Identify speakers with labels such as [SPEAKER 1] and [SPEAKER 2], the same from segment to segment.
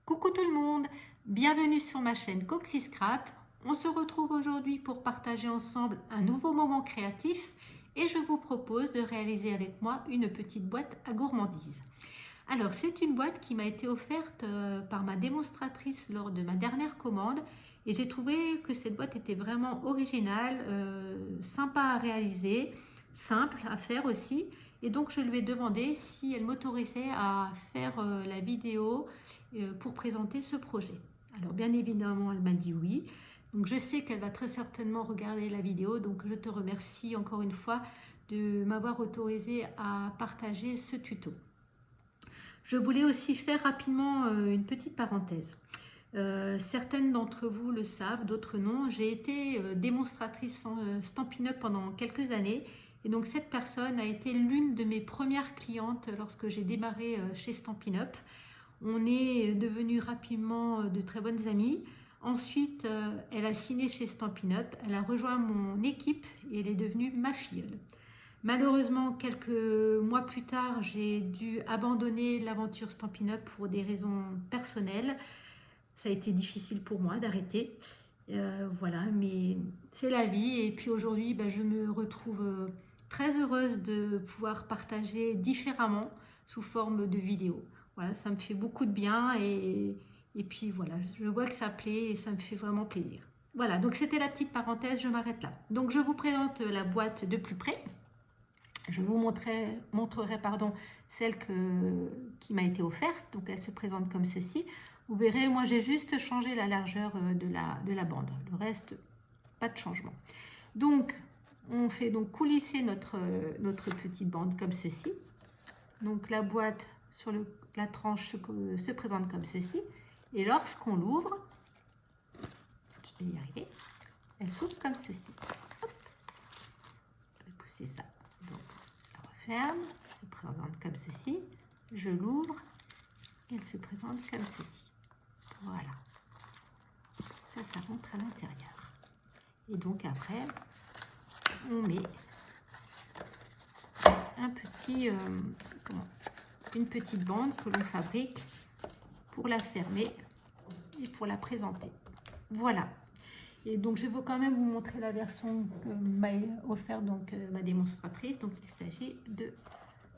[SPEAKER 1] Coucou tout le monde, bienvenue sur ma chaîne Coxy Scrap. On se retrouve aujourd'hui pour partager ensemble un nouveau moment créatif et je vous propose de réaliser avec moi une petite boîte à gourmandise. Alors c'est une boîte qui m'a été offerte par ma démonstratrice lors de ma dernière commande et j'ai trouvé que cette boîte était vraiment originale, sympa à réaliser, simple à faire aussi. Et donc je lui ai demandé si elle m'autorisait à faire la vidéo pour présenter ce projet. Alors bien évidemment elle m'a dit oui. Donc je sais qu'elle va très certainement regarder la vidéo, donc je te remercie encore une fois de m'avoir autorisé à partager ce tuto. Je voulais aussi faire rapidement une petite parenthèse. Certaines d'entre vous le savent, d'autres non. J'ai été démonstratrice en Stampin' Up pendant quelques années et donc cette personne a été l'une de mes premières clientes lorsque j'ai démarré chez Stampin' Up. On est devenus rapidement de très bonnes amies. Ensuite, elle a signé chez Stampin' Up, elle a rejoint mon équipe et elle est devenue ma filleule. Malheureusement, quelques mois plus tard, j'ai dû abandonner l'aventure Stampin' Up pour des raisons personnelles. Ça a été difficile pour moi d'arrêter. Voilà, mais c'est la vie. Et puis aujourd'hui, je me retrouve très heureuse de pouvoir partager différemment sous forme de vidéo. Voilà, ça me fait beaucoup de bien et puis voilà, je vois que ça plaît et ça me fait vraiment plaisir. Voilà, donc c'était la petite parenthèse, je m'arrête là. Donc je vous présente la boîte de plus près. Je vous montrerai celle qui m'a été offerte. Donc elle se présente comme ceci. Vous verrez, moi j'ai juste changé la largeur de la bande. Le reste, pas de changement. Donc on fait donc coulisser notre petite bande comme ceci. Donc la boîte sur la tranche se présente comme ceci. Et lorsqu'on l'ouvre, je vais y arriver, elle s'ouvre comme ceci. Hop. Je vais pousser ça. Donc ferme, se présente comme ceci, je l'ouvre, elle se présente comme ceci. Voilà, ça rentre à l'intérieur. Et donc après, on met une petite bande que l'on fabrique pour la fermer et pour la présenter. Voilà. Et donc, je vais quand même vous montrer la version que m'a offerte ma démonstratrice. Donc, il s'agit de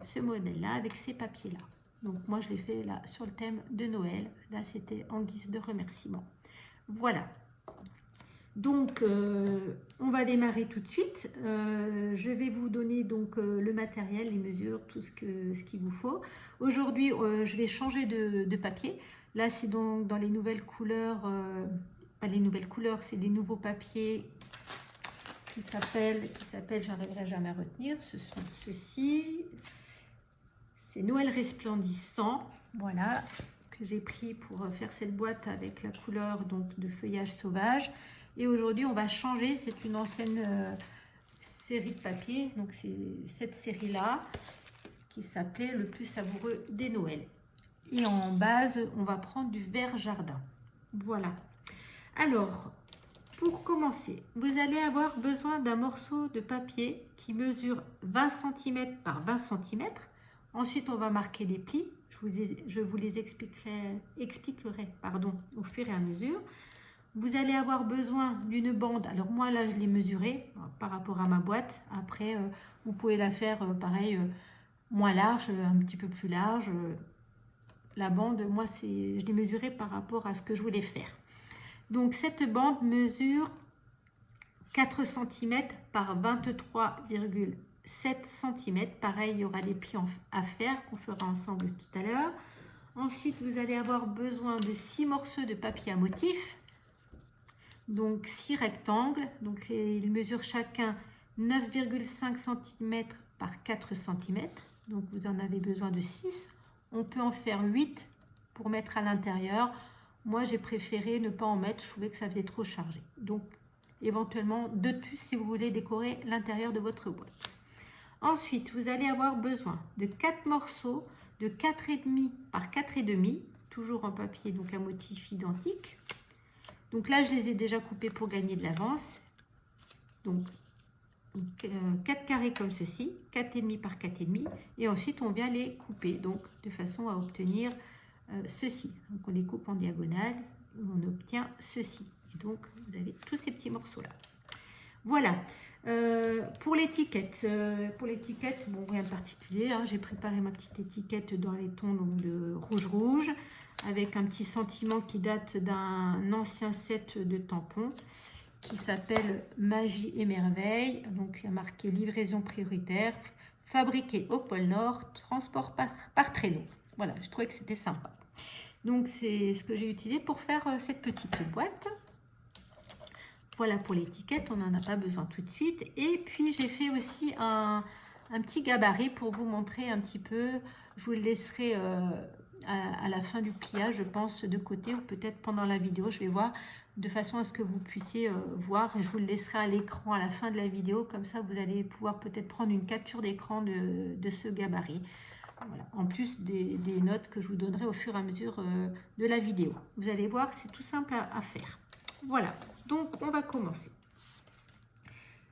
[SPEAKER 1] ce modèle-là avec ces papiers-là. Donc, moi, je l'ai fait là sur le thème de Noël. Là, c'était en guise de remerciement. Voilà. Donc, on va démarrer tout de suite. Je vais vous donner donc le matériel, les mesures, tout ce qu'il vous faut. Aujourd'hui, je vais changer de papier. Là, c'est donc dans les nouvelles couleurs. Pas les nouvelles couleurs, c'est des nouveaux papiers qui s'appellent, j'arriverai jamais à retenir, ce sont ceux-ci. C'est Noël resplendissant, voilà, que j'ai pris pour faire cette boîte avec la couleur donc de feuillage sauvage. Et aujourd'hui, on va changer, c'est une ancienne série de papier, donc c'est cette série-là qui s'appelait Le plus savoureux des Noëls. Et en base, on va prendre du vert jardin. Voilà. Alors, pour commencer, vous allez avoir besoin d'un morceau de papier qui mesure 20 cm par 20 cm. Ensuite, on va marquer des plis. Je vous les expliquerai au fur et à mesure. Vous allez avoir besoin d'une bande. Alors moi, là, je l'ai mesurée par rapport à ma boîte. Après, vous pouvez la faire pareil, moins large, un petit peu plus large. La bande, moi, je l'ai mesurée par rapport à ce que je voulais faire. Donc, cette bande mesure 4 cm par 23,7 cm. Pareil, il y aura des plis à faire qu'on fera ensemble tout à l'heure. Ensuite, vous allez avoir besoin de 6 morceaux de papier à motif. Donc, 6 rectangles. Donc, ils mesurent chacun 9,5 cm par 4 cm. Donc, vous en avez besoin de 6. On peut en faire 8 pour mettre à l'intérieur. Moi, j'ai préféré ne pas en mettre, je trouvais que ça faisait trop chargé. Donc, éventuellement, 2 de plus si vous voulez décorer l'intérieur de votre boîte. Ensuite, vous allez avoir besoin de 4 morceaux de 4,5 par 4,5, toujours en papier, donc à motif identique. Donc là, je les ai déjà coupés pour gagner de l'avance. Donc, 4 carrés comme ceci, 4,5 par 4,5. Et ensuite, on vient les couper, donc de façon à obtenir ceci. Donc on les coupe en diagonale, on obtient ceci. Et donc vous avez tous ces petits morceaux là. Voilà. Pour l'étiquette, bon, rien de particulier, hein, j'ai préparé ma petite étiquette dans les tons donc, de rouge avec un petit sentiment qui date d'un ancien set de tampons qui s'appelle Magie et Merveille. Donc il y a marqué livraison prioritaire, fabriqué au pôle Nord, transport par traîneau. Voilà, je trouvais que c'était sympa. Donc c'est ce que j'ai utilisé pour faire cette petite boîte. Voilà pour l'étiquette, on n'en a pas besoin tout de suite. Et puis j'ai fait aussi un petit gabarit pour vous montrer un petit peu. Je vous le laisserai à la fin du pliage, je pense, de côté, ou peut-être pendant la vidéo, je vais voir, de façon à ce que vous puissiez voir. Et je vous le laisserai à l'écran à la fin de la vidéo, comme ça vous allez pouvoir peut-être prendre une capture d'écran de ce gabarit. Voilà. En plus des notes que je vous donnerai au fur et à mesure de la vidéo. Vous allez voir, c'est tout simple à faire. Voilà, donc on va commencer.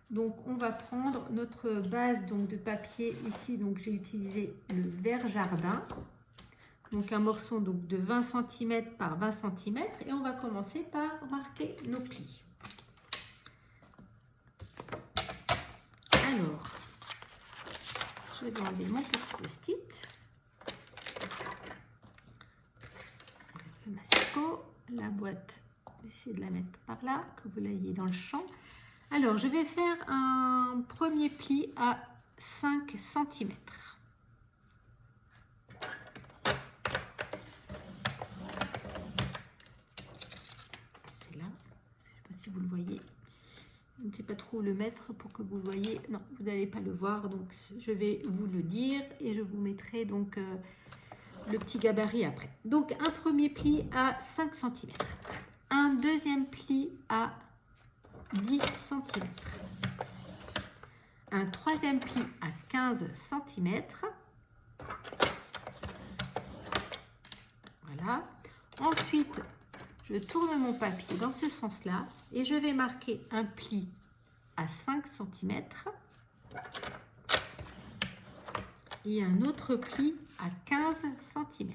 [SPEAKER 1] Donc on va prendre notre base donc, de papier ici. Donc j'ai utilisé le vert jardin. Donc un morceau donc, de 20 cm par 20 cm. Et on va commencer par marquer nos plis. Alors, je vais enlever mon petit post-it. Le massicot, la boîte. Essayer de la mettre par là, que vous l'ayez dans le champ. Alors, je vais faire un premier pli à 5 cm. C'est là. Je ne sais pas si vous le voyez. Je ne sais pas trop où le mettre pour que vous le voyez. Non, vous n'allez pas le voir. Donc, je vais vous le dire et je vous mettrai donc le petit gabarit après. Donc, un premier pli à 5 cm. Un deuxième pli à 10 cm. Un troisième pli à 15 cm. Voilà. Ensuite, je tourne mon papier dans ce sens-là et je vais marquer un pli à 5 cm et un autre pli à 15 cm.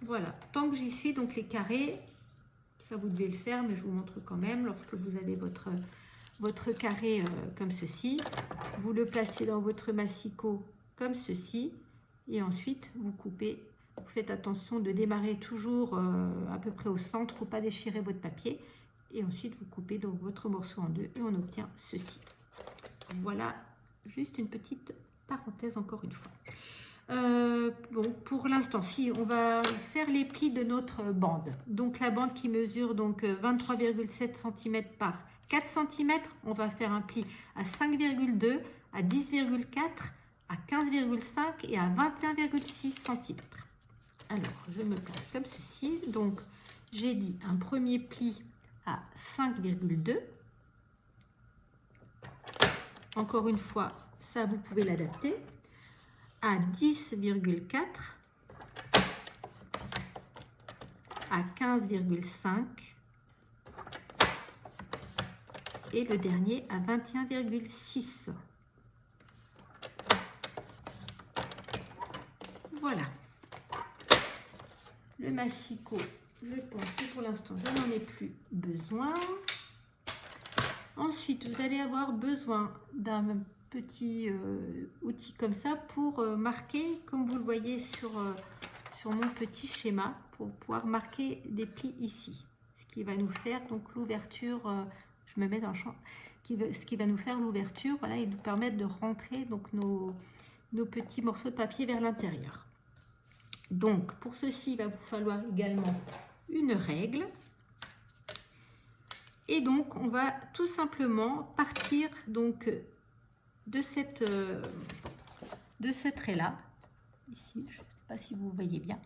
[SPEAKER 1] Voilà, tant que j'y suis, donc les carrés, ça vous devez le faire, mais je vous montre quand même, lorsque vous avez votre carré comme ceci, vous le placez dans votre massicot comme ceci, et ensuite vous coupez. Vous faites attention de démarrer toujours à peu près au centre pour ne pas déchirer votre papier, et ensuite vous coupez donc votre morceau en deux, et on obtient ceci. Voilà, juste une petite parenthèse encore une fois. Bon, pour l'instant, si on va faire les plis de notre bande, donc la bande qui mesure donc 23,7 cm par 4 cm, on va faire un pli à 5,2, à 10,4, à 15,5 et à 21,6 cm. Alors, je me place comme ceci. Donc, j'ai dit un premier pli à 5,2. Encore une fois, ça, vous pouvez l'adapter. À 10,4, à 15,5 et le dernier à 21,6. Voilà. Le massicot, je pense que pour l'instant, je n'en ai plus besoin. Ensuite, vous allez avoir besoin d'un petit outil comme ça pour marquer, comme vous le voyez sur mon petit schéma, pour pouvoir marquer des plis ici. Ce qui va nous faire donc l'ouverture, je me mets dans le champ, ce qui va nous faire l'ouverture, voilà, et nous permettre de rentrer donc nos petits morceaux de papier vers l'intérieur. Donc pour ceci, il va vous falloir également une règle. Et donc on va tout simplement partir donc de ce trait-là, ici, je ne sais pas si vous voyez bien,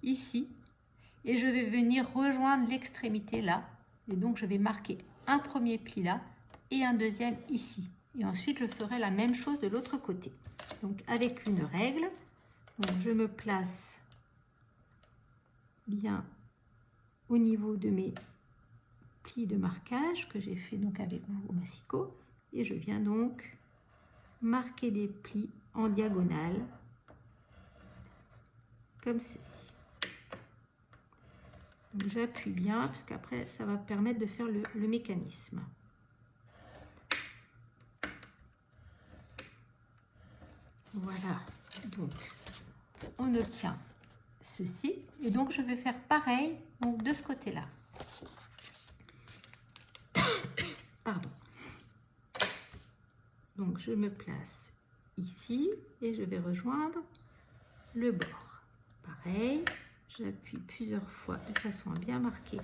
[SPEAKER 1] ici, et je vais venir rejoindre l'extrémité là, et donc je vais marquer un premier pli là, et un deuxième ici, et ensuite je ferai la même chose de l'autre côté. Donc avec une règle, donc je me place bien au niveau de mes plis de marquage que j'ai fait donc avec vous au massicot, et je viens donc marquer des plis en diagonale, comme ceci. J'appuie bien, parce qu'après, ça va permettre de faire le mécanisme. Voilà, donc on obtient ceci. Et donc, je vais faire pareil donc, de ce côté-là. Pardon. Donc, je me place ici et je vais rejoindre le bord. Pareil, j'appuie plusieurs fois de façon à bien marquer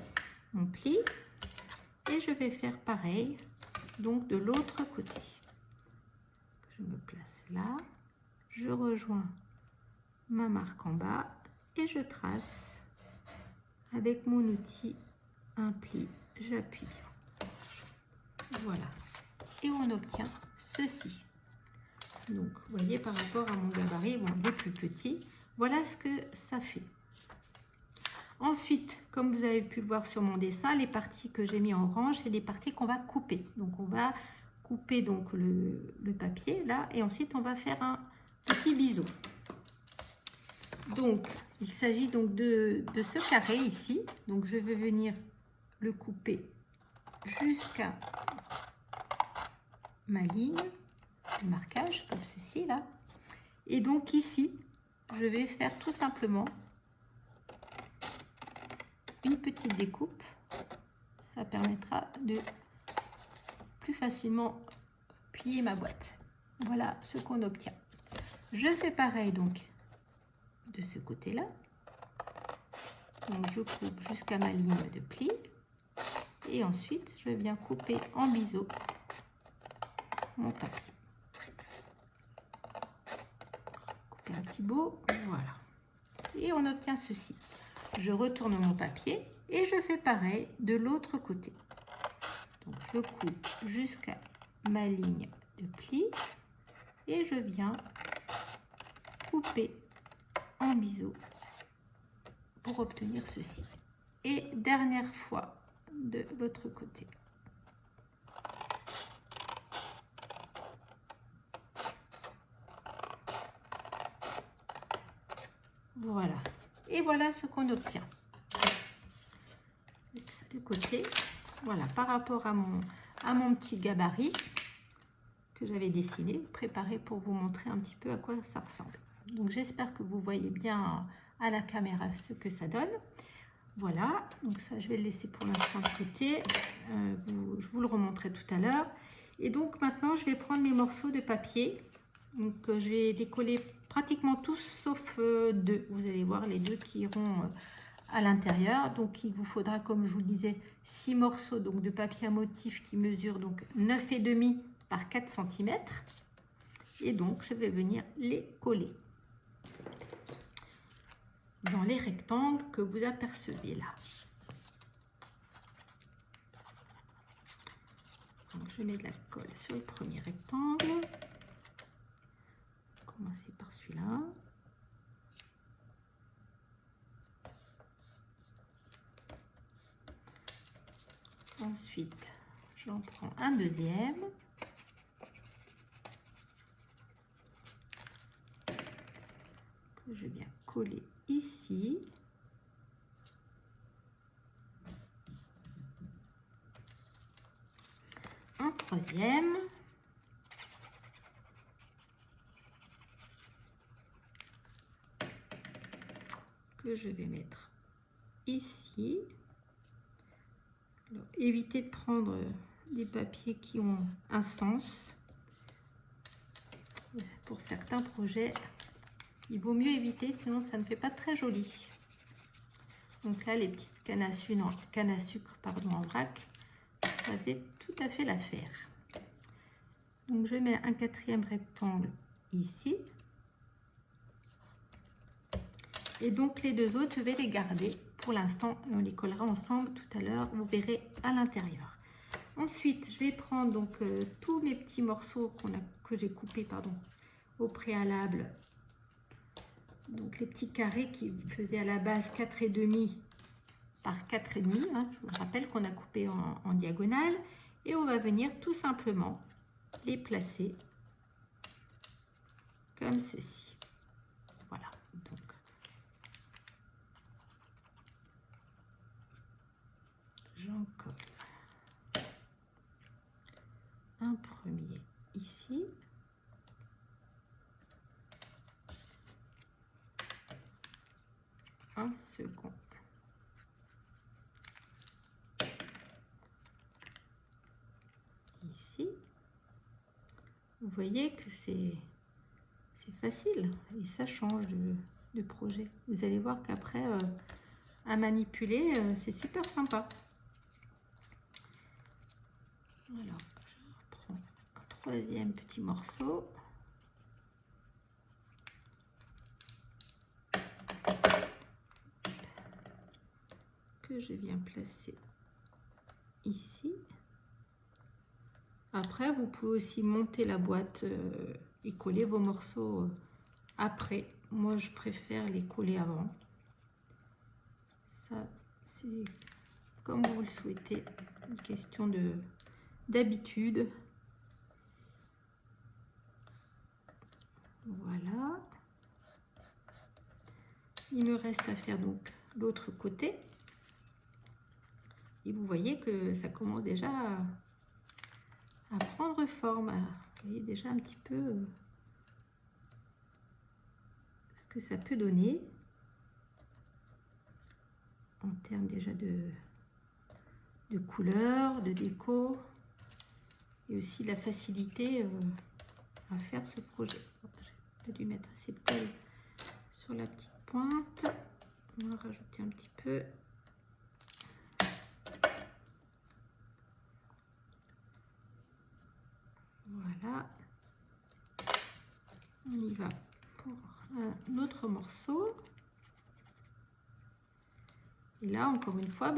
[SPEAKER 1] mon pli. Et je vais faire pareil donc de l'autre côté. Je me place là. Je rejoins ma marque en bas et je trace avec mon outil un pli. J'appuie bien. Voilà. Et on obtient ceci. Donc, vous voyez, par rapport à mon gabarit, bon, il est plus petit. Voilà ce que ça fait. Ensuite, comme vous avez pu le voir sur mon dessin, les parties que j'ai mis en orange, c'est les parties qu'on va couper. Donc, on va couper donc, le papier là et ensuite, on va faire un petit biseau. Donc, il s'agit donc de ce carré ici. Donc, je vais venir le couper jusqu'à ma ligne de marquage, comme ceci là. Et donc ici, je vais faire tout simplement une petite découpe. Ça permettra de plus facilement plier ma boîte. Voilà ce qu'on obtient. Je fais pareil donc de ce côté-là. Donc je coupe jusqu'à ma ligne de pli. Et ensuite, je viens couper en biseau mon papier. Couper un petit bout, voilà. Et on obtient ceci. Je retourne mon papier et je fais pareil de l'autre côté. Donc je coupe jusqu'à ma ligne de pli et je viens couper en biseau pour obtenir ceci. Et dernière fois de l'autre côté. Voilà. Et voilà ce qu'on obtient. De côté. Voilà, par rapport à mon petit gabarit que j'avais dessiné, préparé pour vous montrer un petit peu à quoi ça ressemble. Donc j'espère que vous voyez bien à la caméra ce que ça donne. Voilà, donc ça je vais le laisser pour l'instant de côté. Je vous le remontrerai tout à l'heure. Et donc maintenant je vais prendre mes morceaux de papier. Donc je vais les coller pratiquement tous sauf deux. Vous allez voir les deux qui iront à l'intérieur. Donc il vous faudra, comme je vous le disais, 6 morceaux donc, de papier à motif qui mesurent donc 9,5 par 4 cm. Et donc je vais venir les coller dans les rectangles que vous apercevez là. Donc je mets de la colle sur le premier rectangle. Commencer par celui-là. Ensuite, j'en prends un deuxième. Que je viens coller ici. Un troisième. Que je vais mettre ici. Alors, évitez de prendre des papiers qui ont un sens. Pour certains projets, il vaut mieux éviter, sinon ça ne fait pas très joli. Donc là, les petites cannes à sucre, en vrac, ça faisait tout à fait l'affaire. Donc je mets un quatrième rectangle ici. Et donc les deux autres, je vais les garder pour l'instant et on les collera ensemble tout à l'heure, vous verrez à l'intérieur. Ensuite, je vais prendre donc tous mes petits morceaux que j'ai coupés au préalable. Donc les petits carrés qui faisaient à la base 4,5 par 4,5. Hein, je vous rappelle qu'on a coupé en diagonale. Et on va venir tout simplement les placer comme ceci. Voilà, donc j'en colle un premier ici. Un second. Ici. Vous voyez que c'est facile et ça change de projet. Vous allez voir qu'après, à manipuler, c'est super sympa. Alors, je reprends un troisième petit morceau. Que je viens placer ici. Après, vous pouvez aussi monter la boîte et coller vos morceaux après. Moi, je préfère les coller avant. Ça, c'est comme vous le souhaitez. Une question d'habitude. Voilà. Il me reste à faire donc l'autre côté. Et vous voyez que ça commence déjà à prendre forme. Vous voyez déjà un petit peu ce que ça peut donner en termes déjà de couleurs, de déco et aussi la facilité à faire ce projet. J'ai pas dû mettre assez de colle sur la petite pointe. On va rajouter un petit peu. Voilà. On y va pour un autre morceau. Et là, encore une fois,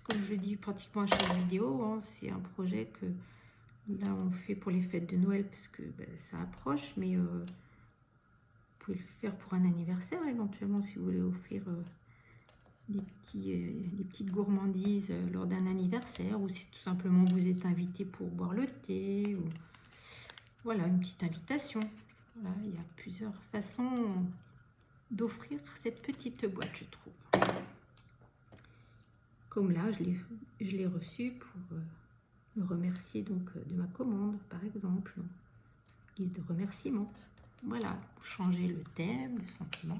[SPEAKER 1] comme je dis pratiquement à chaque vidéo, hein, c'est un projet que là, on fait pour les fêtes de Noël parce que ça approche, mais vous pouvez le faire pour un anniversaire éventuellement si vous voulez offrir des petites gourmandises lors d'un anniversaire ou si tout simplement vous êtes invité pour boire le thé. Ou... Voilà, une petite invitation. Voilà, il y a plusieurs façons d'offrir cette petite boîte, je trouve. Comme là, je l'ai reçue pour me remercier donc de ma commande, par exemple, en guise de remerciement. Voilà, pour changer le thème, le sentiment.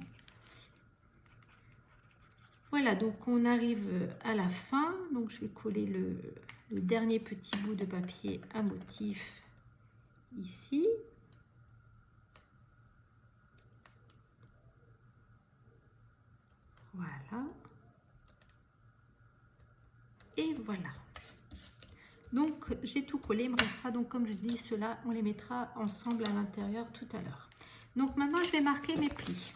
[SPEAKER 1] Voilà, donc on arrive à la fin. Donc je vais coller le dernier petit bout de papier à motif ici. Voilà. Et voilà. Donc j'ai tout collé. Il me restera donc, comme je dis, cela, on les mettra ensemble à l'intérieur tout à l'heure. Donc maintenant je vais marquer mes plis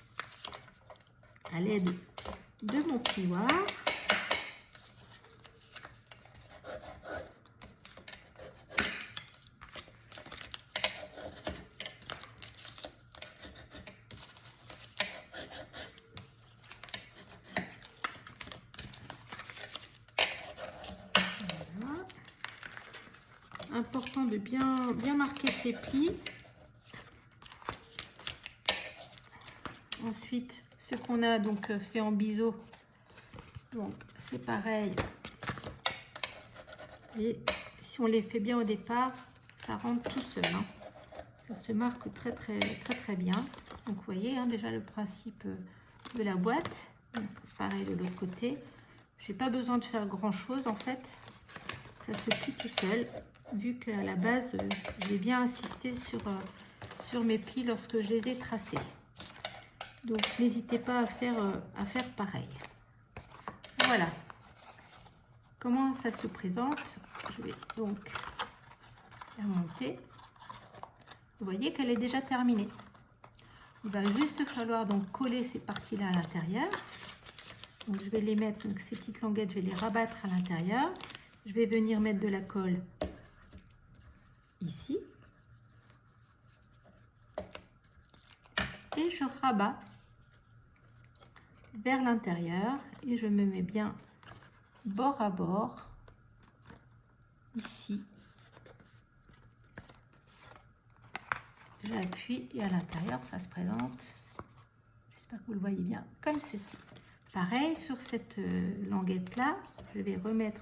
[SPEAKER 1] à l'aide de mon plioir. Voilà. Important de bien marquer ces plis. Ensuite, ce qu'on a donc fait en biseau, donc c'est pareil. Et si on les fait bien au départ, ça rentre tout seul. Hein. Ça se marque très bien. Donc vous voyez hein, déjà le principe de la boîte. Donc, pareil de l'autre côté. J'ai pas besoin de faire grand chose en fait. Ça se plie tout seul. Vu qu'à la base, j'ai bien insisté sur mes plis lorsque je les ai tracés. Donc n'hésitez pas à faire pareil. Voilà. Comment ça se présente? Je vais donc la monter. Vous voyez qu'elle est déjà terminée. Il va juste falloir donc coller ces parties-là à l'intérieur. Donc je vais les mettre, donc ces petites languettes, je vais les rabattre à l'intérieur. Je vais venir mettre de la colle ici. Et je rabats vers l'intérieur et je me mets bien bord à bord ici j'appuie et à l'intérieur ça se présente, j'espère que vous le voyez bien, comme ceci. Pareil sur cette languette là, je vais remettre,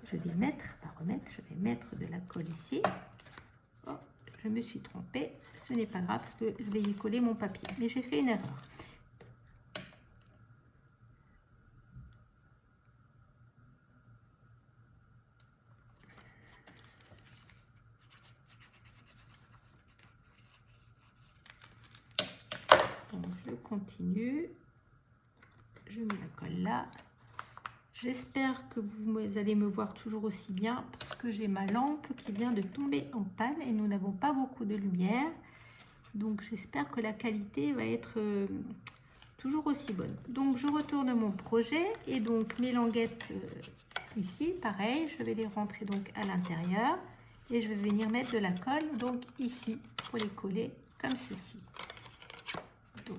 [SPEAKER 1] je vais mettre de la colle ici. Oh, je me suis trompée, ce n'est pas grave parce que je vais y coller mon papier, mais j'ai fait une erreur. Donc je continue, je mets la colle là. J'espère que vous allez me voir toujours aussi bien parce que j'ai ma lampe qui vient de tomber en panne et nous n'avons pas beaucoup de lumière. Donc j'espère que la qualité va être toujours aussi bonne. Donc je retourne mon projet et donc mes languettes ici, pareil, je vais les rentrer donc à l'intérieur et je vais venir mettre de la colle donc ici pour les coller comme ceci. Donc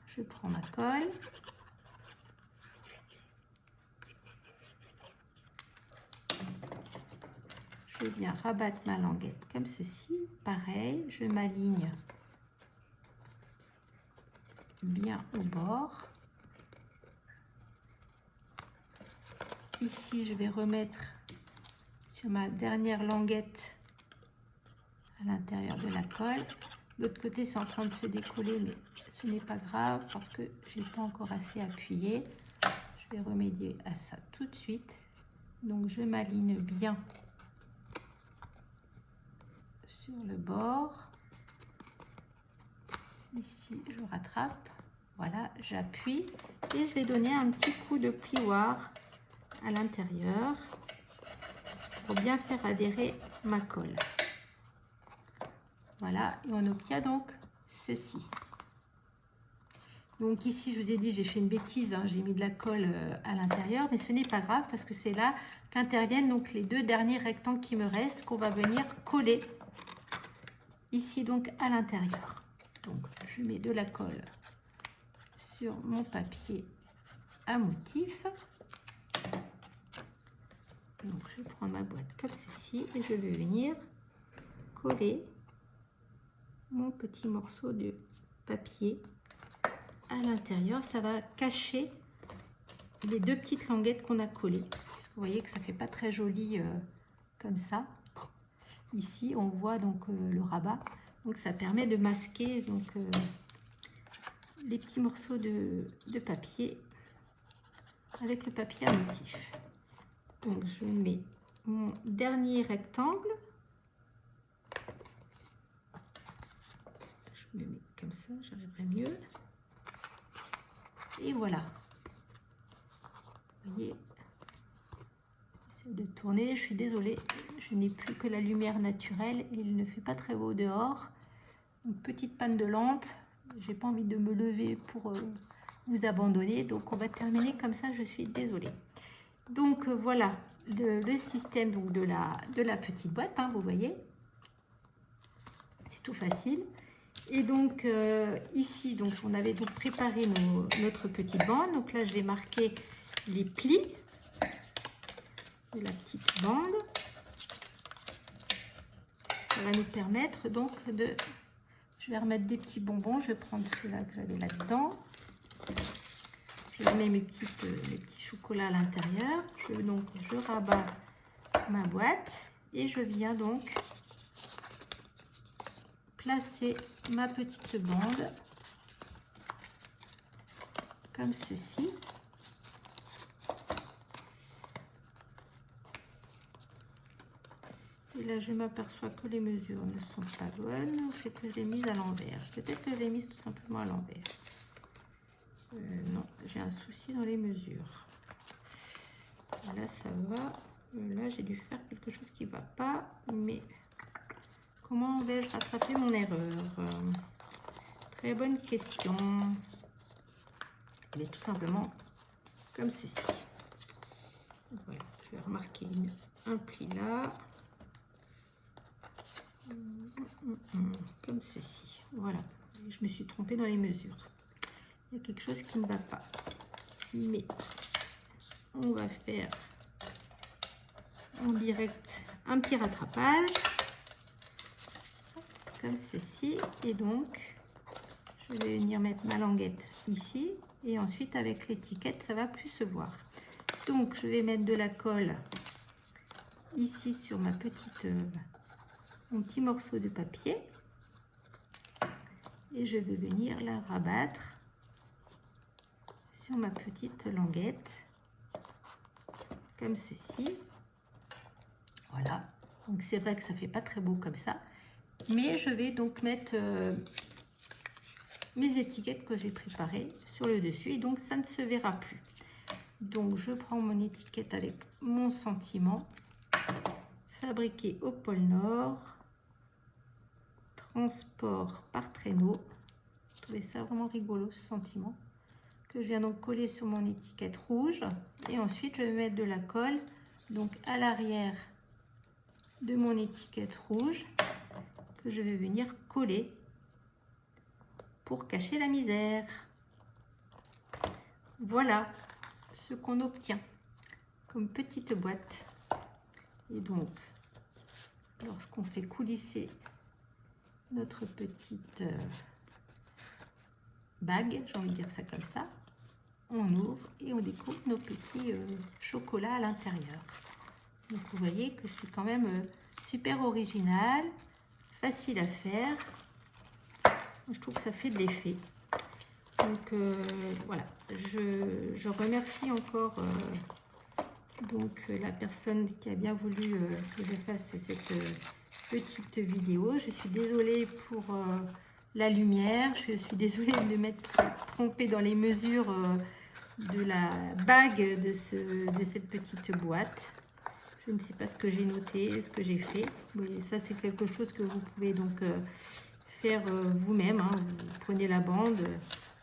[SPEAKER 1] je prends ma colle. Je viens rabattre ma languette comme ceci. Pareil, je m'aligne bien au bord. Ici, je vais remettre sur ma dernière languette à l'intérieur de la colle. L'autre côté, c'est en train de se décoller, mais ce n'est pas grave parce que je n'ai pas encore assez appuyé. Je vais remédier à ça tout de suite. Donc, je m'aligne bien sur le bord. Ici, je rattrape. Voilà, j'appuie et je vais donner un petit coup de plioir à l'intérieur pour bien faire adhérer ma colle. Voilà, et on obtient donc ceci. Donc ici, je vous ai dit, j'ai fait une bêtise, hein, j'ai mis de la colle à l'intérieur, mais ce n'est pas grave parce que c'est là qu'interviennent donc les deux derniers rectangles qui me restent qu'on va venir coller ici donc à l'intérieur. Donc je mets de la colle sur mon papier à motif. Donc je prends ma boîte comme ceci et je vais venir coller mon petit morceau de papier à l'intérieur. Ça va cacher les deux petites languettes qu'on a collées. Vous voyez que ça fait pas très joli comme ça. Ici on voit donc le rabat, donc ça permet de masquer donc les petits morceaux de papier avec le papier à motif. Donc je mets mon dernier rectangle, je me mets comme ça, j'arriverai mieux, et voilà, vous voyez, j'essaie de tourner, je suis désolée, je n'ai plus que la lumière naturelle et il ne fait pas très beau dehors. Une petite panne de lampe, j'ai pas envie de me lever pour vous abandonner, donc on va terminer comme ça, je suis désolée. Donc voilà le système donc de la petite boîte, hein, vous voyez, c'est tout facile. Et donc ici donc on avait donc préparé notre petite bande, donc là je vais marquer les plis de la petite bande. Ça va nous permettre donc de... Je vais remettre des petits bonbons. Je vais prendre ceux-là que j'avais là-dedans. Je mets mes petits chocolats à l'intérieur. Je rabats ma boîte et je viens donc placer ma petite bande comme ceci. Et là, je m'aperçois que les mesures ne sont pas bonnes. C'est que je l'ai mise à l'envers. Peut-être que je l'ai mise tout simplement à l'envers. Non, j'ai un souci dans les mesures. Là, ça va. Là, j'ai dû faire quelque chose qui ne va pas. Mais comment vais-je rattraper mon erreur? Très bonne question. Mais tout simplement comme ceci. Voilà, je vais remarquer un pli là. Comme ceci, voilà. Je me suis trompée dans les mesures. Il y a quelque chose qui ne va pas. Mais on va faire en direct un petit rattrapage. comme ceci. Et donc, je vais venir mettre ma languette ici. Et ensuite, avec l'étiquette, ça va plus se voir. Donc, je vais mettre de la colle ici sur ma petite, mon petit morceau de papier. Et je vais venir la rabattre sur ma petite languette, comme ceci. Voilà. Donc, c'est vrai que ça fait pas très beau comme ça. Mais je vais donc mettre mes étiquettes que j'ai préparées sur le dessus. Et donc, ça ne se verra plus. Donc, je prends mon étiquette avec mon sentiment. Fabriqué au pôle Nord. Transport par traîneau. Je trouvais ça vraiment rigolo, ce sentiment. Que je viens donc coller sur mon étiquette rouge. Et ensuite, je vais mettre de la colle. Donc, à l'arrière de mon étiquette rouge. Que je vais venir coller pour cacher la misère. Voilà ce qu'on obtient comme petite boîte. Et donc, lorsqu'on fait coulisser notre petite bague, j'ai envie de dire ça comme ça, on ouvre et on découvre nos petits chocolats à l'intérieur. Donc vous voyez que c'est quand même super original, facile à faire. Je trouve que ça fait de l'effet. Donc voilà, je remercie encore donc la personne qui a bien voulu que je fasse cette petite vidéo. Je suis désolée pour la lumière, je suis désolée de m'être trompée dans les mesures de la bague de cette petite boîte. Je ne sais pas ce que j'ai noté, ce que j'ai fait. Oui, ça c'est quelque chose que vous pouvez donc faire vous-même. Hein. Vous prenez la bande,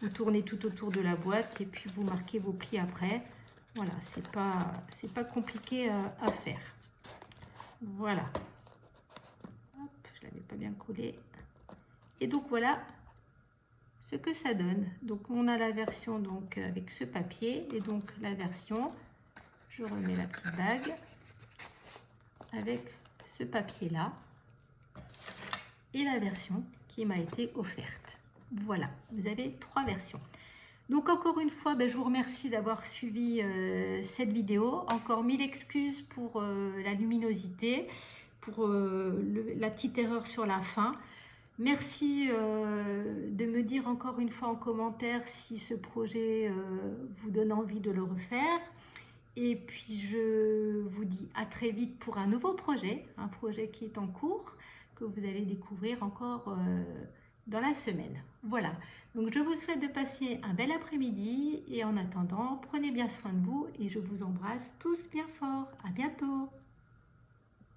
[SPEAKER 1] vous tournez tout autour de la boîte et puis vous marquez vos plis après. Voilà, c'est pas compliqué à faire. Voilà. Hop, je l'avais pas bien collé. Et donc voilà ce que ça donne. Donc on a la version donc avec ce papier et donc la version, je remets la petite bague avec ce papier là et la version qui m'a été offerte. Voilà, vous avez 3 versions. Donc encore une fois, je vous remercie d'avoir suivi cette vidéo. Encore 1000 excuses pour la luminosité, pour la petite erreur sur la fin. Merci de me dire encore une fois en commentaire si ce projet vous donne envie de le refaire. Et puis je vous dis à très vite pour un nouveau projet, un projet qui est en cours, que vous allez découvrir encore dans la semaine. Voilà, donc je vous souhaite de passer un bel après-midi et en attendant, prenez bien soin de vous et je vous embrasse tous bien fort. À bientôt.